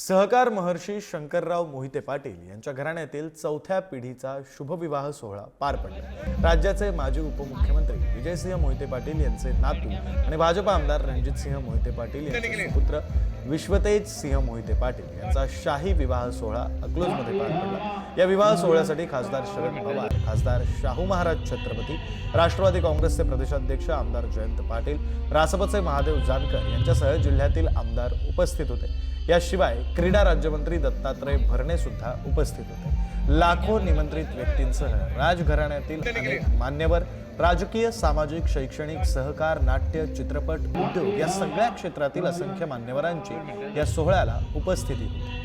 सहकार महर्षी शंकरराव मोहिते पाटील यांच्या घराण्यातील चौथ्या पिढीचा शुभविवाह सोहळा पार पडला। राज्याचे माजी उपमुख्यमंत्री विजयसिंह मोहिते पाटील यांचे नातू आणि भाजप आमदार रणजितसिंह मोहिते पाटील यांचे पुत्र विश्वतेज सिंह मोहिते पाटील यांचा शाही विवाह सोहळा अकलूजमध्ये पार पडला। या विवाह सोहळ्यासाठी खासदार शरद पवार, खासदार शाहू महाराज छत्रपती, राष्ट्रवादी काँग्रेसचे प्रदेशाध्यक्ष आमदार जयंत पाटील, रासपचे महादेव जानकर यांच्यासह जिल्ह्यातील आमदार उपस्थित होते। याशिवाय क्रीडा राज्यमंत्री दत्तात्रय भरणे सुद्धा उपस्थित होते। लाखो निमंत्रित व्यक्तींसह राजघराण्यातील अनेक मान्यवर, राजकीय, सामाजिक, शैक्षणिक, सहकार, नाट्य, चित्रपट, उद्योग या सगळ्या क्षेत्रातील असंख्य मान्यवरांची या सोहळ्याला उपस्थिती होती।